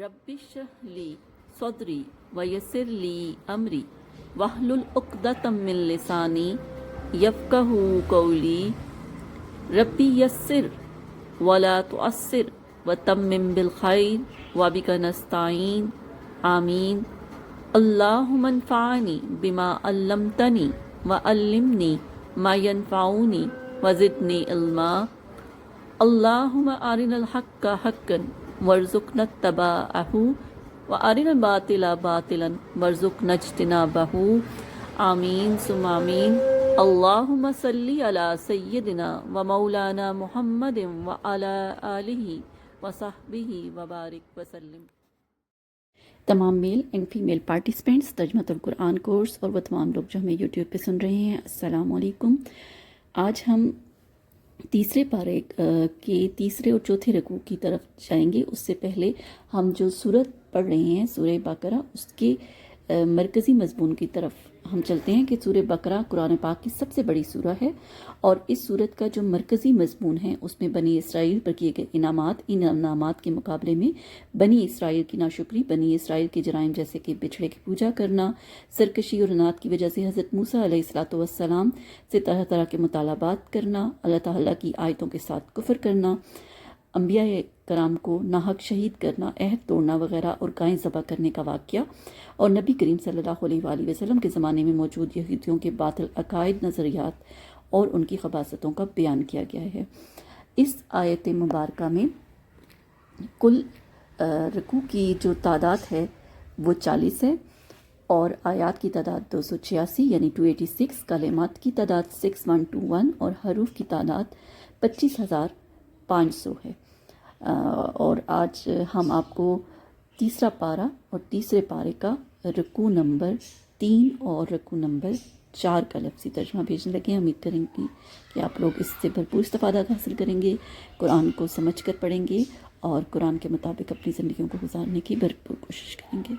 رب اشرح لی صدری ویسر لی امری واحلل عقدۃ من لسانی یفقہوا قولی ربی یسر ولا تعسر وتمم بالخیر وبک نستعین آمین اللہم انفعنی بما علمتنی وعلمنی ما ینفعنی وزدنی علما اللہم ارنا الحق حقا وارزقنا اتباعہ وارنا الباطل باطلا وارزقنا اجتنابہ آمین ثم آمین اللہم صلی علی سیدنا و مولانا محمد وعلی آلہ وصحبہ وبارک وسلم۔ تمام میل اینڈ فیمیل پارٹیسپینٹس ترجمۃ القرآن کورس اور وہ تمام لوگ جو ہمیں یوٹیوب پہ سن رہے ہیں، السلام علیکم۔ آج ہم تیسرے پارے کے تیسرے اور چوتھے رکوع کی طرف جائیں گے۔ اس سے پہلے ہم جو سورت پڑھ رہے ہیں سورہ بقرہ، اس کے مرکزی مضمون کی طرف ہم چلتے ہیں کہ سورہ بقرہ قرآن پاک کی سب سے بڑی سورہ ہے، اور اس سورت کا جو مرکزی مضمون ہے اس میں بنی اسرائیل پر کیے گئے انعامات، ان انعامات کے مقابلے میں بنی اسرائیل کی ناشکری، بنی اسرائیل کے جرائم جیسے کہ بچھڑے کی پوجا کرنا، سرکشی اور انات کی وجہ سے حضرت موسیٰ علیہ السلام سے طرح طرح کے مطالبات کرنا، اللہ تعالیٰ کی آیتوں کے ساتھ کفر کرنا، انبیاء کرام کو ناحق شہید کرنا، عہد توڑنا وغیرہ، اور گائیں ذبح کرنے کا واقعہ، اور نبی کریم صلی اللہ علیہ وآلہ وسلم کے زمانے میں موجود یہودیوں کے باطل عقائد، نظریات اور ان کی خباثتوں کا بیان کیا گیا ہے۔ اس آیت مبارکہ میں کل رکوع کی جو تعداد ہے وہ 40 ہے، اور آیات کی تعداد 286 یعنی 286، کلمات کی تعداد 6121 اور حروف کی تعداد 25,500 ہے۔ اور آج ہم آپ کو تیسرا پارہ اور تیسرے پارے کا رکوع نمبر 3 اور رکوع نمبر 4 کا لفظی ترجمہ بھیجنے لگے ہیں۔ امید کریں گی کہ آپ لوگ اس سے بھرپور استفادہ حاصل کریں گے، قرآن کو سمجھ کر پڑھیں گے اور قرآن کے مطابق اپنی زندگیوں کو گزارنے کی بھرپور کوشش کریں گے۔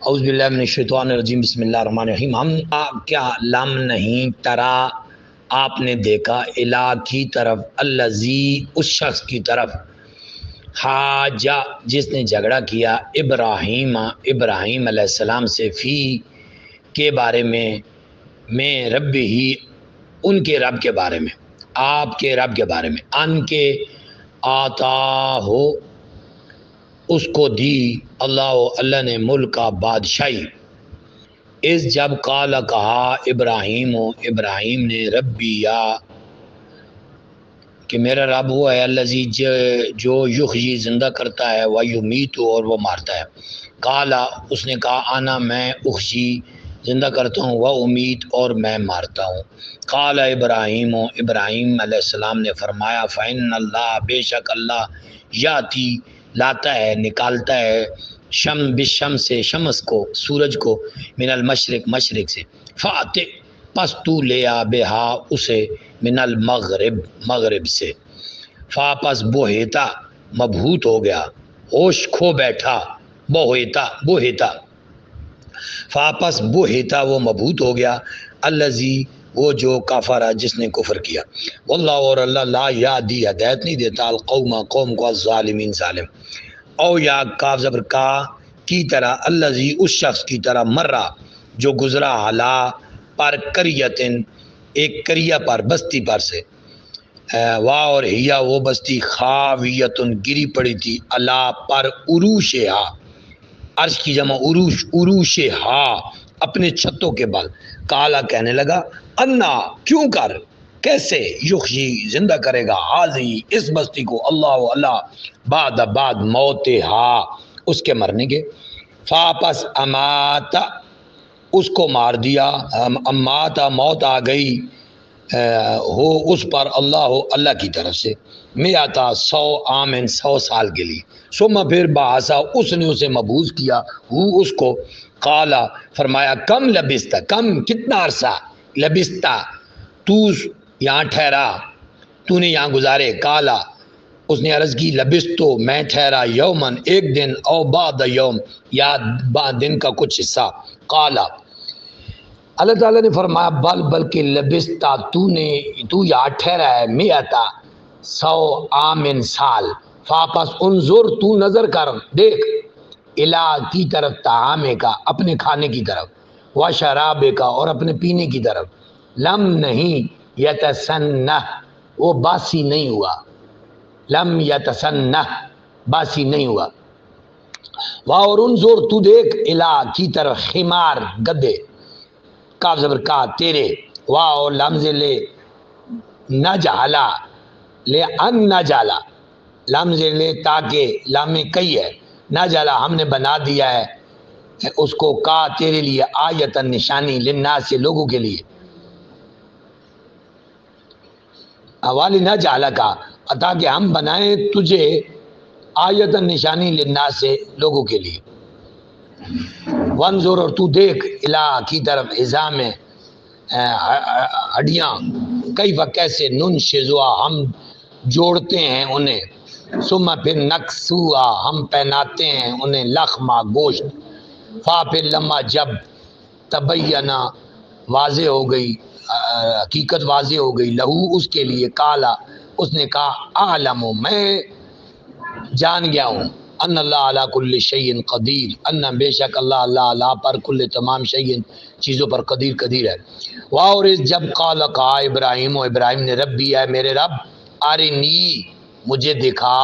اعوذ باللہ من الشیطان الرجیم، بسم اللہ الرحمن الرحیم۔ ہم کیا لم نہیں ترا آپ نے دیکھا، الہ کی طرف، الذی اس شخص کی طرف، حاجہ جس نے جھگڑا کیا، ابراہیم علیہ السلام سے، فی کے بارے میں رب ہی ان کے رب کے بارے میں، آپ کے رب کے بارے میں، ان کے آتا ہو اس کو دی اللہ نے ملک کا بادشاہی، اس جب قال کہا ابراہیم نے ربی یا کہ میرا رب وہ ہے، الذی جو یحیی زندہ کرتا ہے، و یمیت اور وہ مارتا ہے، قال اس نے کہا انا میں احیی زندہ کرتا ہوں، و امید اور میں مارتا ہوں، قال ابراہیم علیہ السلام نے فرمایا فإن اللہ بے شک اللہ یاتی لاتا ہے، نکالتا ہے، بشم سے شمس کو سورج کو، من المشرق مشرق سے، فاتح پس تو لے آ بہا اسے، من المغرب مغرب سے، فا پس بوہیتا مبہوت ہو گیا، ہوش کھو بیٹھا، بوہیتا فا پس بوہیتا وہ مبہوت ہو گیا، الذی وہ جو کافرہ جس نے کفر کیا، واللہ اور اللہ لا یہدی ہدایت نہیں دیتا، القوم قوم کو، الظالمین ظالم، او یا کاف زبر کا کی طرح، الذی اس شخص کی طرح، مرہ جو گزرا، علا پر قریتن ایک قریہ پر بستی پر سے، واہ اور ہیا وہ بستی، خاویتن گری پڑی تھی، علا پر عروشہا، عرش کی جمع عروشہا اپنے چھتوں کے بل، کالا کہنے لگا انا کیوں کر، کیسے، یحیی زندہ کرے گا، حاضی اس بستی کو، اللہ بعد موتہا اس کے مرنے کے، فاپس اماتا اس کو مار دیا، اماتا موت آ گئی ہو اس پر، اللہ کی طرف سے، میں آتا 100 آمن 100 سال کے لیے، ثم پھر باسا اس نے اسے مبعوث کیا، وہ اس کو، قالا فرمایا کم لبستا، کم کتنا عرصہ، لبستا تو یہاں ٹھہرا، تو نے یہاں گزارے، قالا اس نے عرض کی لبستو میں ٹھہرا، یومن ایک دن، او بعد یوم یا بعد دن کا کچھ حصہ، قالا اللہ تعالیٰ نے فرمایا بلکہ لبستا تو یہاں ٹھہرا ہے، میتا 100 آمن سال، فاپس انظر تو نظر کر دیکھ الا کی طرف طعامے کا اپنے کھانے کی طرف و شرابے کا اور اپنے پینے کی طرف لم نہیں یتسنہ وہ باسی نہیں ہوا لم یتسنہ باسی نہیں ہوا اور انظر تو دیکھ الا کی طرف خمار گدے کاف زبر کا تیرے واو لمز لے نجعلا لے ان نجعلا لمز لے تاکہ لام کئی ہے نجعلا ہم نے بنا دیا ہے اس کو کا تیرے لیے آیتن نشانی للناس سے لوگوں کے لیے والی نجعلا کا تاکہ ہم بنائیں تجھے آیتن نشانی للناس سے لوگوں کے لیے وانظر اور تو دیکھ الا کی طرف عظام ہڈیاں کیف کیسے ننشزوا ہم جوڑتے ہیں انہیں ثم پھر نکسوا ہم پہناتے ہیں انہیں لخما گوشت فا پھر لما جب تبینہ واضح ہو گئی حقیقت واضح ہو گئی لہو اس کے لیے کالا اس نے کہا اعلم میں جان گیا ہوں ان اللہ علی کل شیء قدیر ان بے شک اللہ پر کل تمام شیء چیزوں پر قدیر ہے اور جب قال کہا ابراہیم و ابراہیم نے ربی ہے میرے رب ارنی مجھے دکھا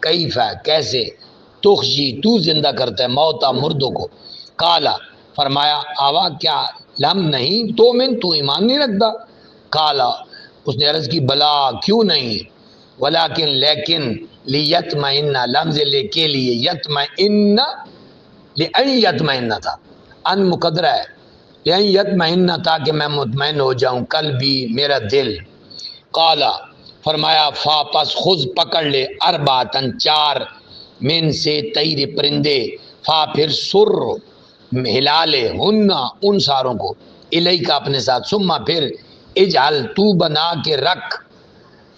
کیف ہے کیسے تخشی تو زندہ کرتا ہے موتا مردوں کو کالا فرمایا آوا کیا لم نہیں تو من تو ایمان نہیں رکھتا کالا اس نے عرض کی بلا کیوں نہیں ولیکن لیکن لیتمئن لمز لے کے لیے یتمئن لئن یتمئن تھا ان مقدرہ ہے لئن یتمئن تاکہ میں مطمئن ہو جاؤں قلبی میرا دل قالا فرمایا فا پس خذ پکڑ لے ارباتن چار من سے طیر پرندے فا پھر سر ہلا لے ہن ان ساروں کو الی کا اپنے ساتھ ثم پھر اجعل تو بنا کے رکھ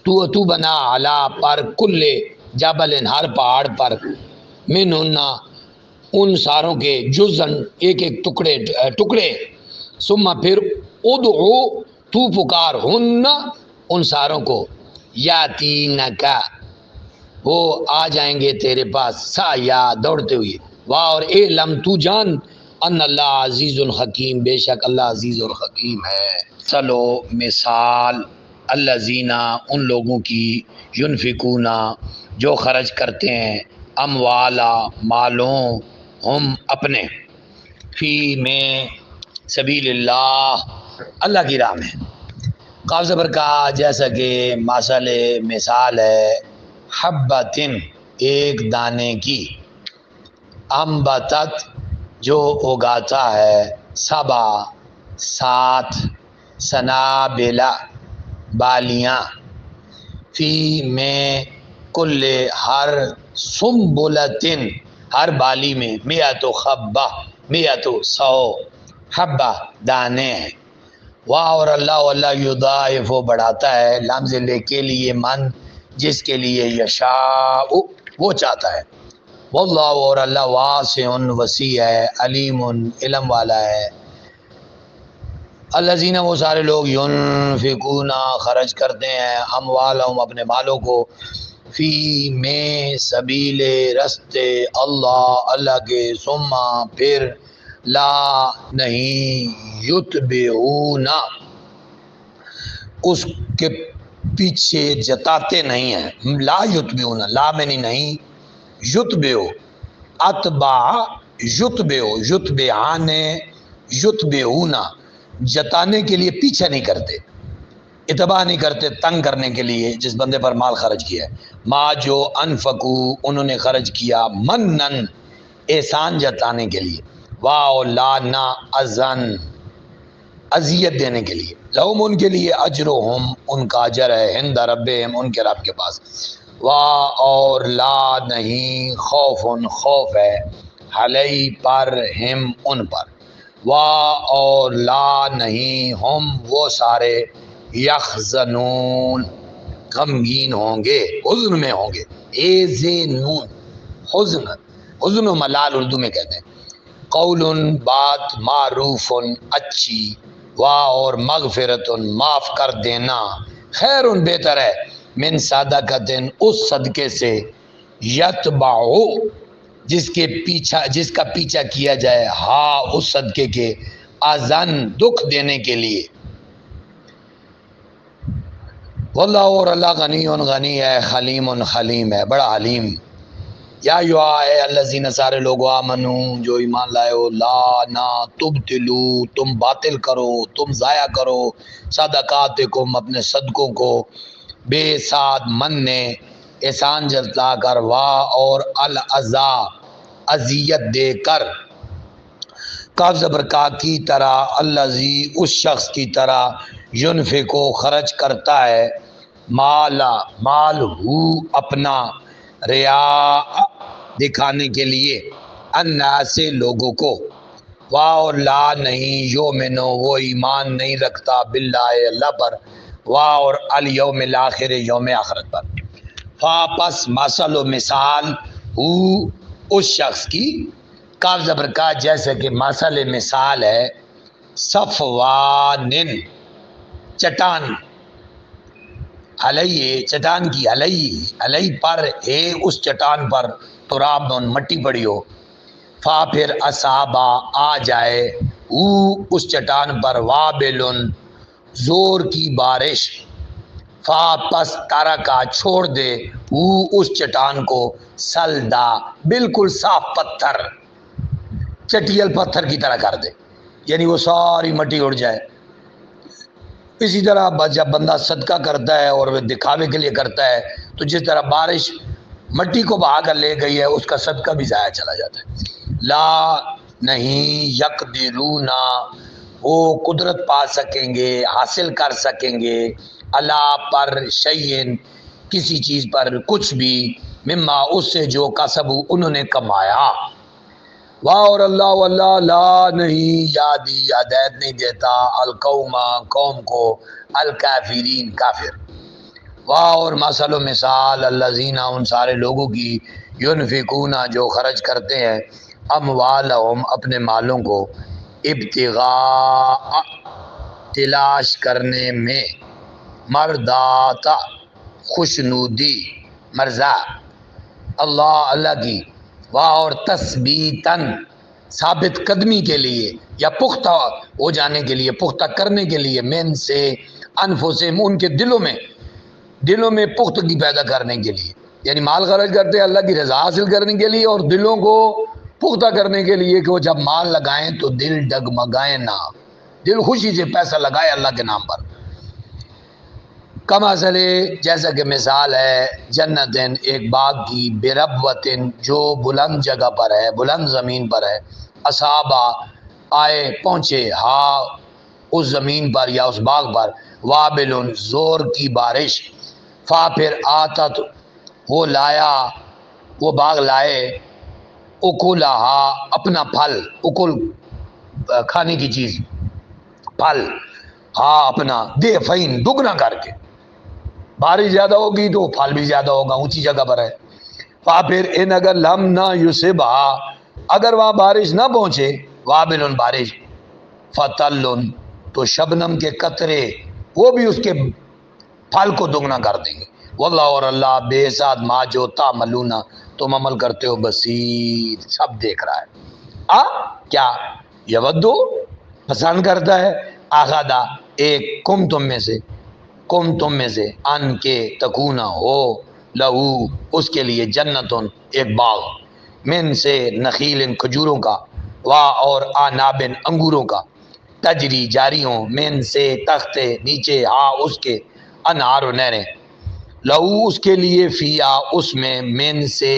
تو بنا علا پر کل جبل ہر پہاڑ پر من ہننا ان ساروں کے جزن ایک ایک ٹکڑے ثم پھر ادعو تو پکار ہن ان ساروں کو یاتینکا وہ آ جائیں گے تیرے پاس سایا دوڑتے ہوئے واہ اور اے لم تو جان ان اللہ عزیز الحکیم بے شک اللہ عزیز اور حکیم ہے چلو مثال الذین ان لوگوں کی ینفقون جو خرچ کرتے ہیں اموالا مالوں ہم اپنے فی میں سبیل اللہ اللہ کی راہ میں قاف زبر کا جیسا کہ مثال ہے حبتن ایک دانے کی انبتت جو اگاتا ہے سبا 7 سنابلا بالیاں فی میں کل ہر سنبلتن ہر بالی میں میاتو خبہ میاتو 100 حبہ دانے ہیں واہ اور اللہ یضاعف بڑھاتا ہے لمز لے کے لیے من جس کے لیے یشاء وہ چاہتا ہے واللہ اور اللہ واسع وسیع ہے علیم علم والا ہے الذین وہ سارے لوگ ینفقون خرچ کرتے ہیں اموالہم اپنے مالوں کو فی میں سبیل رستے اللہ کے ثم پھر لا نہیں یتبعون اس کے پیچھے جتاتے نہیں ہیں لا یتبعون لا میں نہیں یتبعو اتبع یتبعو یتبعان یتبعون جتانے کے لیے پیچھے نہیں کرتے اتباع نہیں کرتے تنگ کرنے کے لیے جس بندے پر مال خرچ کیا ہے ما جو انفقو انہوں نے خرچ کیا منن احسان جتانے کے لیے واو لا نا ازن اذیت دینے کے لیے لہم ان کے لیے اجرہم ان کا اجر ہے ہند ربہم ان کے رب کے پاس وا اور لا نہیں خوف ہے علی پر ہم ان پر وا اور لا نہیں ہم وہ سارے یحزنون غمگین ہوں گے حزن میں ہوں گے ایزنون حزن و ملال اردو میں کہتے ہیں قول بات معروف اچھی وا اور مغفرت معاف کر دینا خیر بہتر ہے من صدقۃ اس صدقے سے یتبعو جس کا پیچھا کیا جائے ہاں اس صدقے کے اذن دکھ دینے کے لیے. واللہ اور اللہ غنی غنی ہے حلیم حلیم ہے بڑا حلیم. یا اے الذین سارے لوگ آمنو جو ایمان لائے ہو لا نہ تبطلو تم باطل کرو تم ضائع کرو صدقاتکم اپنے صدقوں کو بے ساتھ من نے احسان جتلا کر واہ اور الاذا اذیت دے کر قبض برکا کی طرح الذی اس شخص کی طرح ینفقو خرچ کرتا ہے مال ہو اپنا ریا دکھانے کے لیے الناس سے لوگوں کو واہ اور لا نہیں یومنو وہ ایمان نہیں رکھتا باللہ اللہ پر واہ اور الیوم الاخر یوم آخرت پر. پس مثل و مثال ہو اس شخص کی قبض برکات جیسے کہ مثل مثال ہے صفوان چٹان علیہ چٹان کی علیہ پر ہے اس چٹان پر تراب مٹی پڑی ہو فا پھر اصابہ آ جائے اس چٹان پر وابلن زور کی بارش فا پس تارا کا چھوڑ دے اس چٹان کو سلدا بالکل صاف پتھر چٹیل پتھر کی طرح کر دے یعنی وہ ساری مٹی اڑ جائے. اسی طرح جب بندہ صدقہ کرتا ہے اور وہ دکھاوے کے لیے کرتا ہے تو جس طرح بارش مٹی کو بہا کر لے گئی ہے اس کا صدقہ بھی ضائع چلا جاتا ہے. لا نہیں یقدرون وہ قدرت پا سکیں گے حاصل کر سکیں گے اللہ پر شیئن کسی چیز پر کچھ بھی مما اس سے جو کسب انہوں نے کمایا. واہ اور اللہ واللہ لا نہیں یادی ہدایت نہیں دیتا القوم قوم کو الکافرین کافر. واہ اور مثل و مثال الذین ان سارے لوگوں کی ینفقون جو خرچ کرتے ہیں اموالہم اپنے مالوں کو ابتغاء تلاش کرنے میں مردات خوشنودی مرضا اللہ کی واہ اور تثبیتاً ثابت قدمی کے لیے یا پختہ ہو جانے کے لیے پختہ کرنے کے لیے من سے انفسہم ان کے دلوں میں پختگی پیدا کرنے کے لیے یعنی مال خرچ کرتے ہیں اللہ کی رضا حاصل کرنے کے لیے اور دلوں کو پختہ کرنے کے لیے کہ وہ جب مال لگائیں تو دل ڈگمگائیں نہ دل خوشی سے پیسہ لگائے اللہ کے نام پر. کما چلے جیسا کہ مثال ہے جنتن ایک باغ کی بربوتن جو بلند جگہ پر ہے بلند زمین پر ہے اصحابہ آئے پہنچے ہاں اس زمین پر یا اس باغ پر وابلن زور کی بارش فا پھر آتت وہ لایا وہ باغ لائے اکلہا اپنا پھل اکل کھانے کی چیز پھل ہاں اپنا دے فین دگنا کر کے بارش زیادہ ہوگی تو پھل بھی زیادہ ہوگا اونچی جگہ پر ہے. پھر ان اگر لم نہ یصبہ اگر وہاں بارش نہ پہنچے وابلن بارش فتلن تو شبنم کے قطرے وہ بھی اس کے پھل کو دگنا کر دیں گے. واللہ اور اللہ بے ساتھ ما جو تعملون تم عمل کرتے ہو بصیر سب دیکھ رہا ہے. کیا یودو پسند کرتا ہے آخادہ ایک کم تم میں سے ان کے تکونا ہو لہو اس کے لیے جنتن ایک باغ من سے نخیل کھجوروں کا وا اور آنابن انگوروں کا تجری جاری ہوں من سے تختے نیچے اس کے انہار و نہریں لہو اس کے لیے فیا اس میں من سے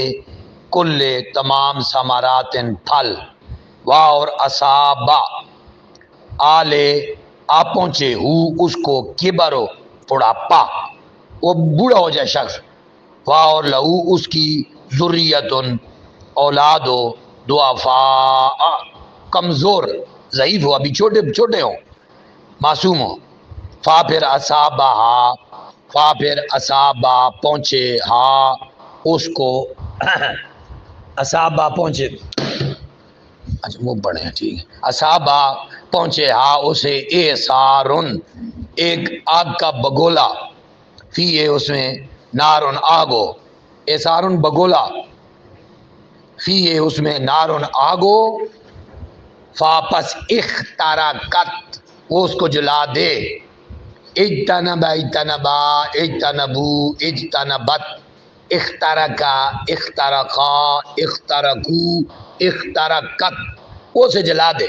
کل تمام ثمرات پھل وا اور اصابہ آلے آ پہنچے اس کو کبرو بڑھاپا وہ بوڑھا ہو جائے شخص واہ اور لہو اس کی ذریتن اولاد ہو ضعفاء کمزور ضعیف ہو ابھی چھوٹے ہوں معصوم ہو فا پھر اصابہ پہنچے اس کو اصابہ پہنچے اچھا وہ پڑھے ہیں ٹھیک ہے اصابہ پہنچے اسے اعصارن ایک آگ کا بگولا فی اس میں نارن آگ ہو اعصارن بگولا، فی ہے اس میں نارن آگو، فاپس اخترقت وہ اس کو جلا دے، اجتنب اجتنبا اجتنبو اجتنبت، اخترقا اخترقا اخترقو اخترقت وہ سے جلا دے۔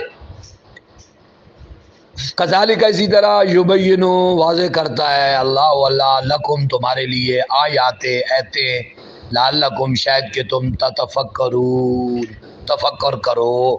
کذالک اسی طرح یبین واضح کرتا ہے اللہ لکم تمہارے لیے آیات ایتیں، لعلکم شاید کہ تم تتفکرون تفکر کرو۔